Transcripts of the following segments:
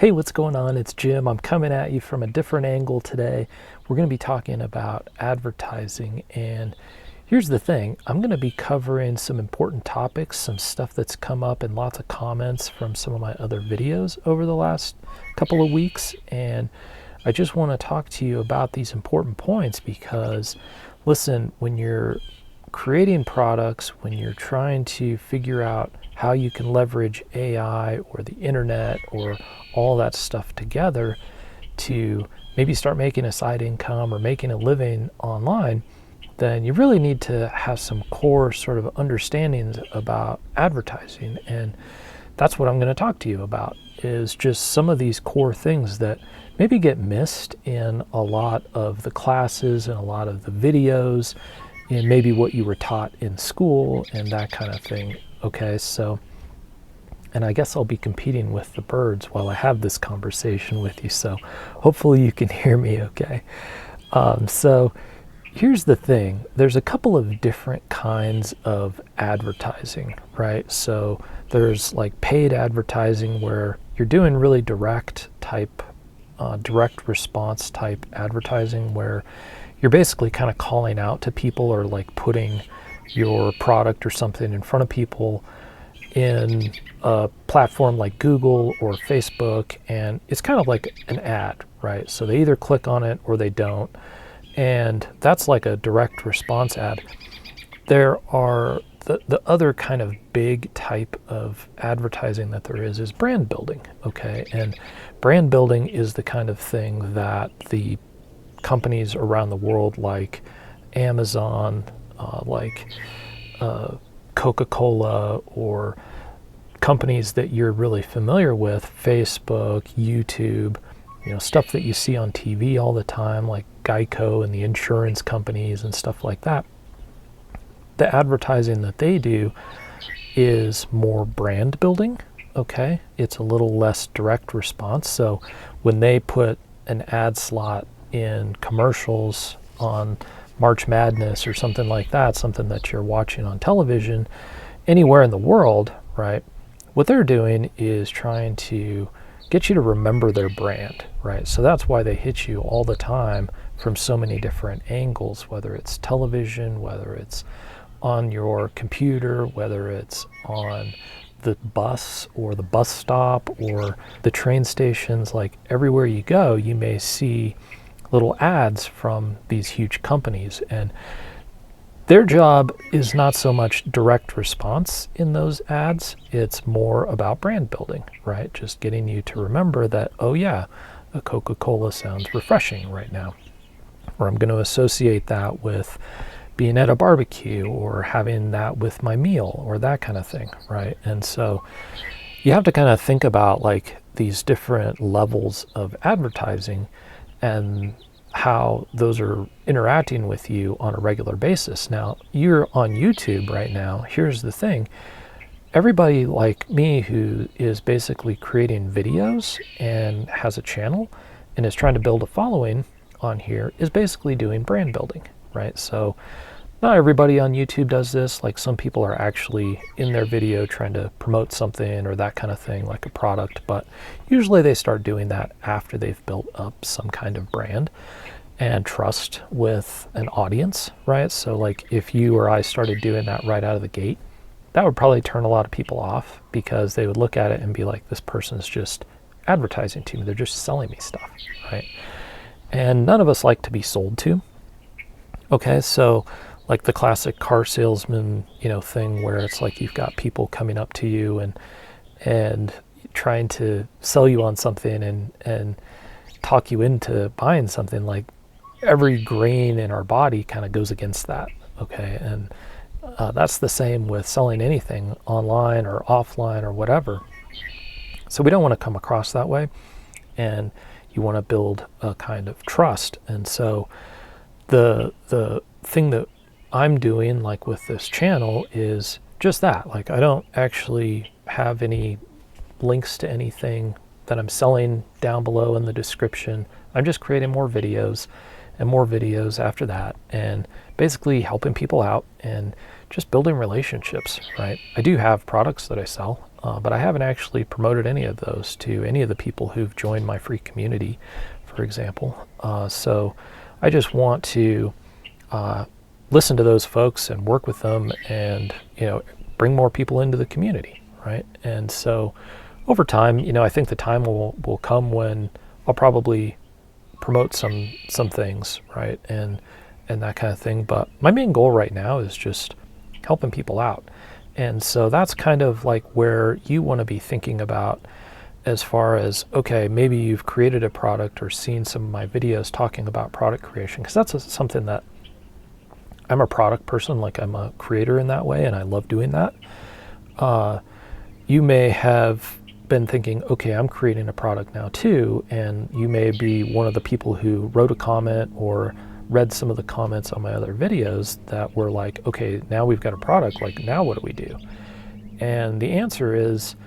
Hey, what's going on? It's Jim. I'm coming at you from a different angle today. We're going to be talking about advertising. And here's the thing, I'm going to be covering some important topics, some stuff that's come up in lots of comments from some of my other videos over the last couple of weeks. And I just want to talk to you about these important points because, listen, when you're creating products, when you're trying to figure out how you can leverage AI or the internet or all that stuff together to maybe start making a side income or making a living online, then you really need to have some core sort of understandings about advertising. And that's what I'm going to talk to you about, is just some of these core things that maybe get missed in a lot of the classes and a lot of the videos and maybe what you were taught in school and that kind of thing. Okay, so, and I guess I'll be competing with the birds while I have this conversation with you, so hopefully you can hear me okay. So here's the thing, there's a couple of different kinds of advertising, right? So there's like paid advertising where you're doing really direct response type advertising where you're basically kind of calling out to people or like putting your product or something in front of people in a platform like Google or Facebook, and it's kind of like an ad, right? So they either click on it or they don't, and that's like a direct response ad. There are the other kind of big type of advertising that there is brand building, okay? And brand building is the kind of thing that the companies around the world like Amazon, Coca-Cola, or companies that you're really familiar with, Facebook, YouTube, stuff that you see on TV all the time, like Geico and the insurance companies and stuff like that. The advertising that they do is more brand building, okay? It's a little less direct response. So when they put an ad slot in commercials on March Madness or something like that, something that you're watching on television anywhere in the world, right? What they're doing is trying to get you to remember their brand, right? So that's why they hit you all the time from so many different angles, whether it's television, whether it's on your computer, whether it's on the bus or the bus stop or the train stations. Like everywhere you go, you may see little ads from these huge companies, and their job is not so much direct response in those ads. It's more about brand building, right? Just getting you to remember that, oh yeah, a Coca-Cola sounds refreshing right now. Or I'm going to associate that with being at a barbecue or having that with my meal or that kind of thing, right? And so you have to kind of think about like these different levels of advertising and how those are interacting with you on a regular basis. Now, you're on YouTube right now. Here's the thing. Everybody like me who is basically creating videos and has a channel and is trying to build a following on here is basically doing brand building, right? So not everybody on YouTube does this. Like some people are actually in their video trying to promote something or that kind of thing, like a product, but usually they start doing that after they've built up some kind of brand and trust with an audience, right? So like if you or I started doing that right out of the gate, that would probably turn a lot of people off because they would look at it and be like, this person's just advertising to me. They're just selling me stuff, right? And none of us like to be sold to. Okay, so like the classic car salesman, thing where it's like you've got people coming up to you and trying to sell you on something and talk you into buying something. Like every grain in our body kind of goes against that. Okay, and that's the same with selling anything online or offline or whatever. So we don't want to come across that way, and you want to build a kind of trust. And so the thing that I'm doing like with this channel is just that. Like I don't actually have any links to anything that I'm selling down below in the description. I'm just creating more videos and more videos after that, and basically helping people out and just building relationships, right? I do have products that I sell, but I haven't actually promoted any of those to any of the people who've joined my free community, for example. So I just want to listen to those folks and work with them and, bring more people into the community, right? And so over time, I think the time will come when I'll probably promote some things, right? And that kind of thing. But my main goal right now is just helping people out. And so that's kind of like where you want to be thinking about as far as, okay, maybe you've created a product or seen some of my videos talking about product creation, because that's something that I'm a product person, like I'm a creator in that way, and I love doing that. You may have been thinking, okay, I'm creating a product now too, and you may be one of the people who wrote a comment or read some of the comments on my other videos that were like, okay, now we've got a product, like now what do we do? And the answer is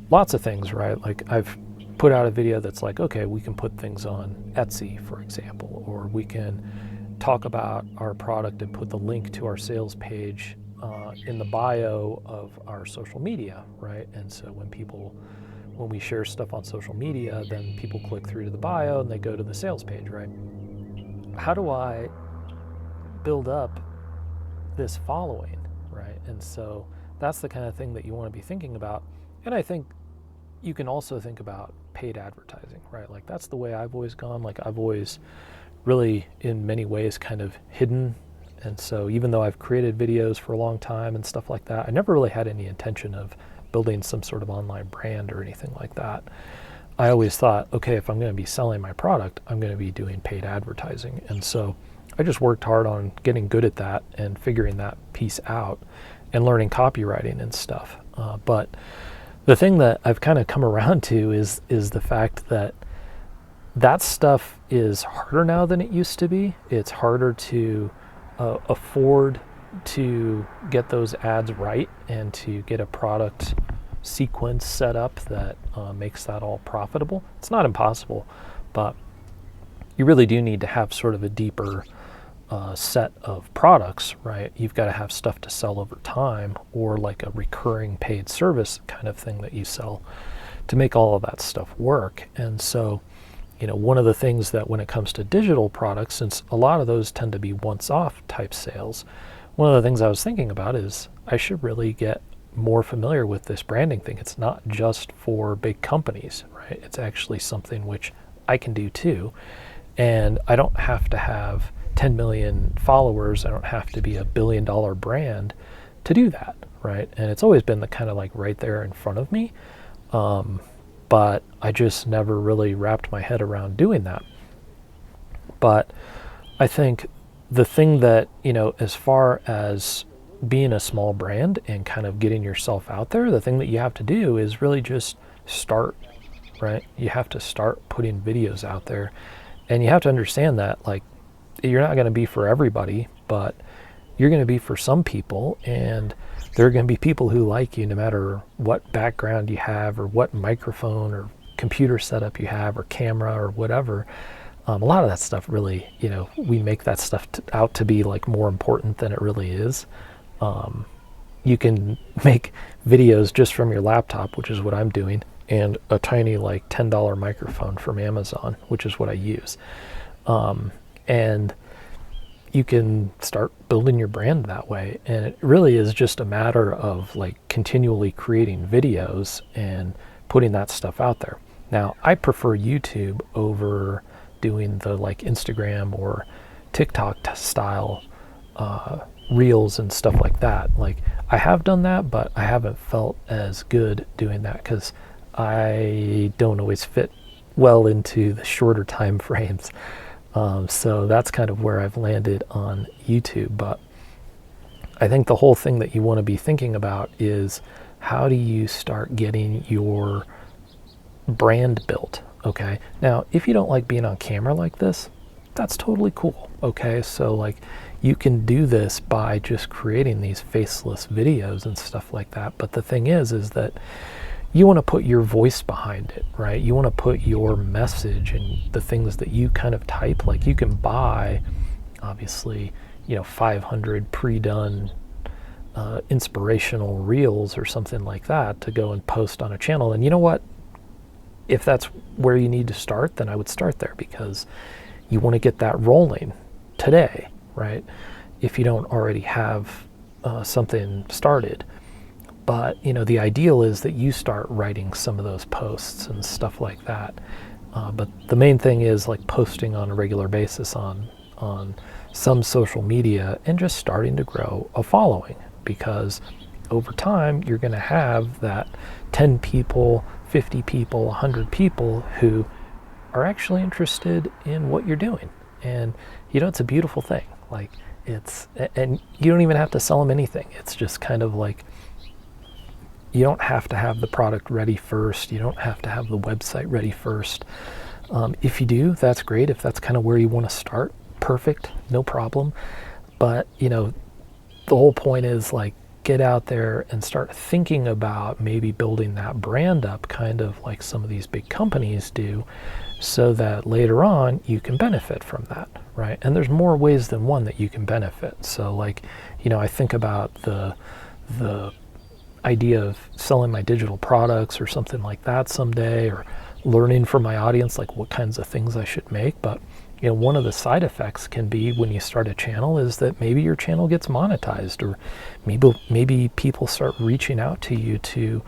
lots of things, right? Like I've put out a video that's like, okay, we can put things on Etsy, for example, or we can talk about our product and put the link to our sales page in the bio of our social media, right? And so when we share stuff on social media, then people click through to the bio and they go to the sales page, right? How do I build up this following, right? And so that's the kind of thing that you want to be thinking about. And I think you can also think about paid advertising, right? Like that's the way I've always gone. Like I've always really, in many ways, kind of hidden. And so even though I've created videos for a long time and stuff like that, I never really had any intention of building some sort of online brand or anything like that. I always thought, okay, if I'm going to be selling my product, I'm going to be doing paid advertising. And so I just worked hard on getting good at that and figuring that piece out and learning copywriting and stuff. But the thing that I've kind of come around to is the fact that that stuff is harder now than it used to be. It's harder to afford to get those ads right and to get a product sequence set up that makes that all profitable. It's not impossible, but you really do need to have sort of a deeper set of products, right? You've got to have stuff to sell over time, or like a recurring paid service kind of thing that you sell to make all of that stuff work. And so, one of the things that when it comes to digital products, since a lot of those tend to be once-off type sales, one of the things I was thinking about is I should really get more familiar with this branding thing. It's not just for big companies, right? It's actually something which I can do too. And I don't have to have 10 million followers. I don't have to be a $1 billion brand to do that, right? And it's always been the kind of like right there in front of me. But I just never really wrapped my head around doing that. But I think the thing that, as far as being a small brand and kind of getting yourself out there, the thing that you have to do is really just start, right? You have to start putting videos out there, and you have to understand that like you're not going to be for everybody, but you're going to be for some people, and there are going to be people who like you no matter what background you have or what microphone or computer setup you have or camera or whatever. A lot of that stuff really, we make that stuff out to be like more important than it really is. You can make videos just from your laptop, which is what I'm doing, and a tiny like $10 microphone from Amazon, which is what I use. And you can start building your brand that way. And it really is just a matter of like continually creating videos and putting that stuff out there. Now, I prefer YouTube over doing the like Instagram or TikTok style reels and stuff like that. Like I have done that, but I haven't felt as good doing that because I don't always fit well into the shorter time frames. So that's kind of where I've landed on YouTube. But I think the whole thing that you want to be thinking about is how do you start getting your brand built, okay? Now, if you don't like being on camera like this, that's totally cool, okay? So like you can do this by just creating these faceless videos and stuff like that. But the thing is that you want to put your voice behind it, right? You want to put your message and the things that you kind of type. Like, you can buy, obviously, 500 pre-done inspirational reels or something like that to go and post on a channel. And you know what? If that's where you need to start, then I would start there, because you want to get that rolling today, right? If you don't already have something started. But, the ideal is that you start writing some of those posts and stuff like that. But the main thing is like posting on a regular basis on some social media and just starting to grow a following, because over time you're going to have that 10 people, 50 people, 100 people who are actually interested in what you're doing. And it's a beautiful thing. Like, and you don't even have to sell them anything. It's just kind of like, you don't have to have the product ready first. You don't have to have the website ready first. If you do, that's great. If that's kind of where you want to start, perfect, no problem. But, the whole point is like, get out there and start thinking about maybe building that brand up, kind of like some of these big companies do, so that later on you can benefit from that, right? And there's more ways than one that you can benefit. So like, I think about the idea of selling my digital products or something like that someday, or learning from my audience, like what kinds of things I should make. But one of the side effects can be, when you start a channel, is that maybe your channel gets monetized, or maybe people start reaching out to you to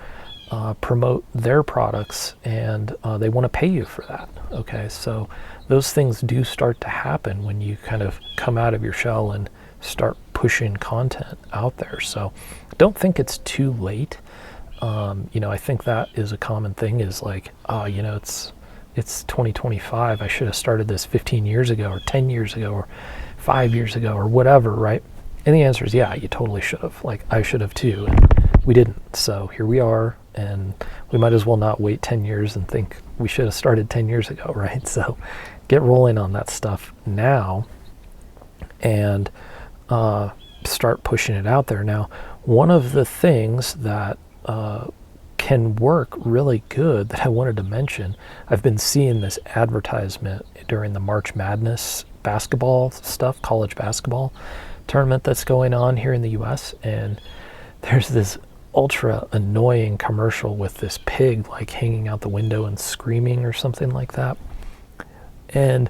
promote their products, and they want to pay you for that. Okay, so those things do start to happen when you kind of come out of your shell and start pushing content out there. So don't think it's too late. I think that is a common thing, is like, it's 2025. I should have started this 15 years ago, or 10 years ago, or 5 years ago, or whatever, right? And the answer is, yeah, you totally should have. Like, I should have too, and we didn't. So here we are, and we might as well not wait 10 years and think we should have started 10 years ago, right? So get rolling on that stuff now, and start pushing it out there. Now, one of the things that can work really good that I wanted to mention, I've been seeing this advertisement during the March Madness basketball stuff, college basketball tournament that's going on here in the US, and there's this ultra annoying commercial with this pig like hanging out the window and screaming or something like that. And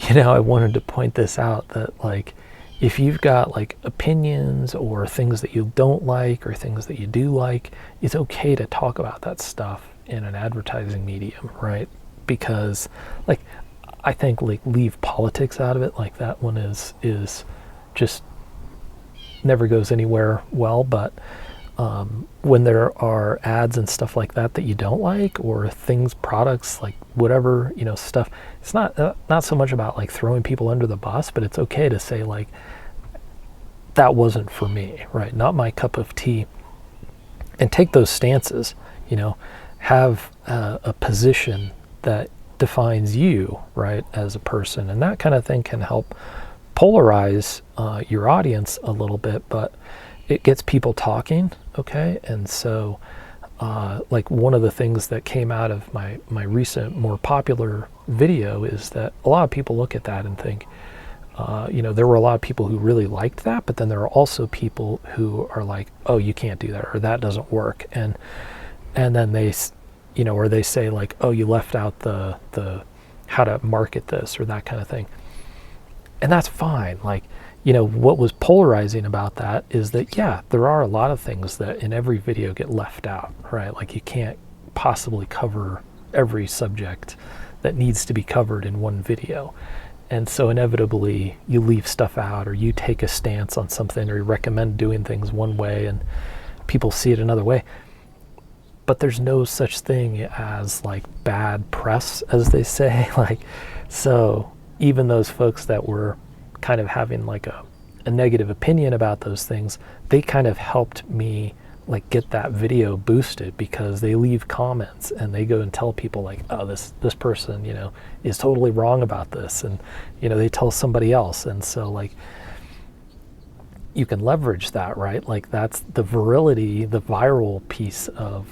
I wanted to point this out, that like, if you've got like opinions or things that you don't like or things that you do like, it's okay to talk about that stuff in an advertising medium, right? Because like, I think like, leave politics out of it. Like, that one is just never goes anywhere well. But when there are ads and stuff like that that you don't like, or things, products, like whatever, stuff, it's not so much about like throwing people under the bus, but it's okay to say like, that wasn't for me, right? Not my cup of tea. And take those stances, have a position that defines you, right, as a person. And that kind of thing can help polarize your audience a little bit, but it gets people talking, okay? And so like, one of the things that came out of my recent, more popular video is that a lot of people look at that and think, there were a lot of people who really liked that, but then there are also people who are like, oh, you can't do that, or that doesn't work. And then they, or they say like, oh, you left out the how to market this, or that kind of thing. And that's fine. Like, what was polarizing about that is that, yeah, there are a lot of things that in every video get left out, right? Like, you can't possibly cover every subject that needs to be covered in one video. And so inevitably you leave stuff out, or you take a stance on something, or you recommend doing things one way and people see it another way. But there's no such thing as like bad press, as they say. Like, so even those folks that were kind of having like a negative opinion about those things, they kind of helped me like get that video boosted, because they leave comments and they go and tell people like, oh, this person, is totally wrong about this. And, they tell somebody else. And so like, you can leverage that, right? Like, that's the virility, the viral piece of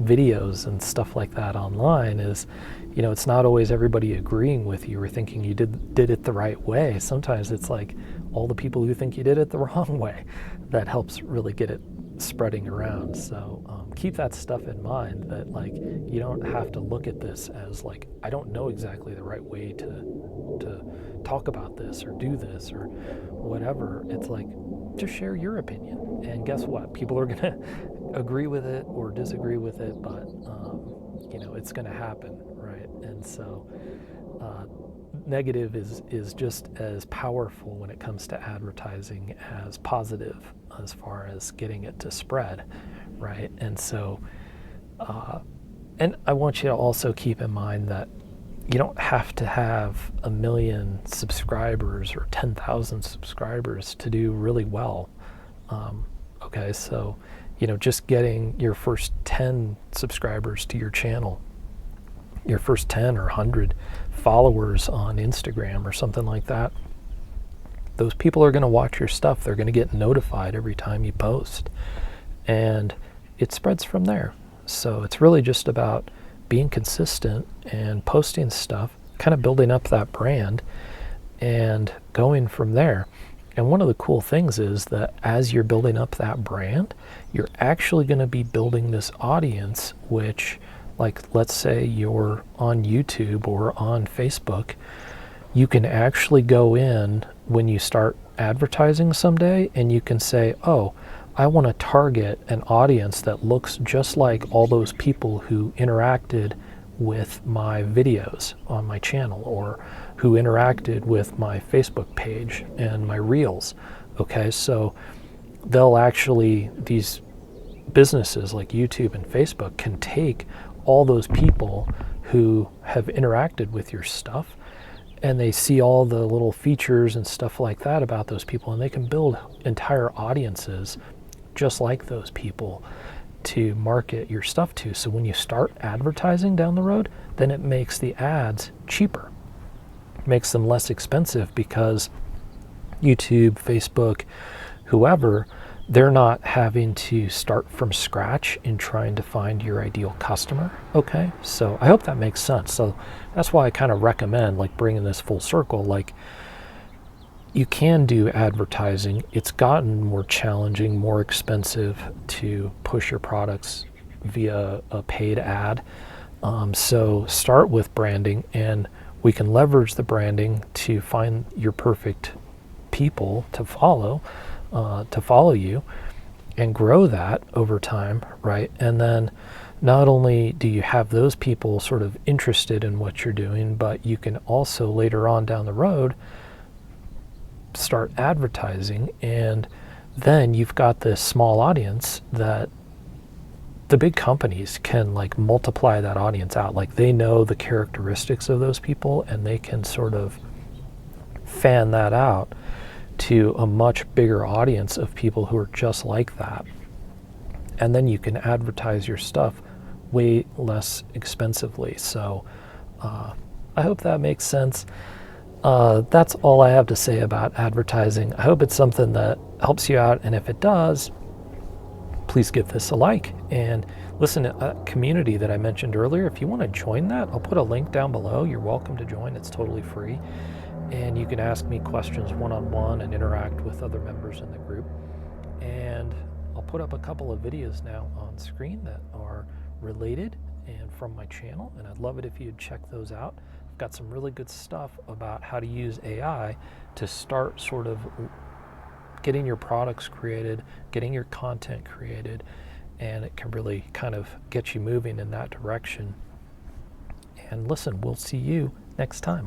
videos and stuff like that online is, you know, it's not always everybody agreeing with you or thinking you did it the right way. Sometimes it's like all the people who think you did it the wrong way that helps really get it spreading around. So keep that stuff in mind, that like you don't have to look at this as like, I don't know exactly the right way to talk about this or do this or whatever. It's like, just share your opinion, and guess what, people are gonna agree with it or disagree with it, but you know, it's gonna happen, right? And so negative is just as powerful when it comes to advertising as positive, as far as getting it to spread, right? And so and I want you to also keep in mind that you don't have to have 1 million subscribers or 10,000 subscribers to do really well. Okay, so you know, just getting your first 10 subscribers to your channel, your first 10 or 100 followers on Instagram or something like that, those people are going to watch your stuff. They're going to get notified every time you post, and it spreads from there. So it's really just about being consistent and posting stuff, kind of building up that brand and going from there. And one of the cool things is that as you're building up that brand, you're actually going to be building this audience, which, like, let's say you're on YouTube or on Facebook, you can actually go in when you start advertising someday and you can say, oh, I want to target an audience that looks just like all those people who interacted with my videos on my channel, or who interacted with my Facebook page and my reels. Okay, so they'll actually, these businesses like YouTube and Facebook can take all those people who have interacted with your stuff, and they see all the little features and stuff like that about those people, and they can build entire audiences just like those people to market your stuff to. So when you start advertising down the road, then it makes the ads cheaper, makes them less expensive, because YouTube, Facebook, whoever, they're not having to start from scratch in trying to find your ideal customer. Okay, so I hope that makes sense. So that's why I kind of recommend, like, bringing this full circle. Like, you can do advertising. It's gotten more challenging, more expensive to push your products via a paid ad. So start with branding, and we can leverage the branding to find your perfect people to follow you, and grow that over time, right? And then not only do you have those people sort of interested in what you're doing, but you can also later on down the road start advertising, and then you've got this small audience that the big companies can, like, multiply that audience out. Like, they know the characteristics of those people, and they can sort of fan that out to a much bigger audience of people who are just like that. And then you can advertise your stuff way less expensively. So I hope that makes sense. That's all I have to say about advertising. I hope it's something that helps you out, and if it does, please give this a like. And listen, a community that I mentioned earlier, if you want to join that, I'll put a link down below. You're welcome to join. It's totally free. And you can ask me questions one-on-one and interact with other members in the group. And I'll put up a couple of videos now on screen that are related and from my channel, and I'd love it if you'd check those out. I've got some really good stuff about how to use AI to start sort of getting your products created, getting your content created, and it can really kind of get you moving in that direction. And listen, we'll see you next time.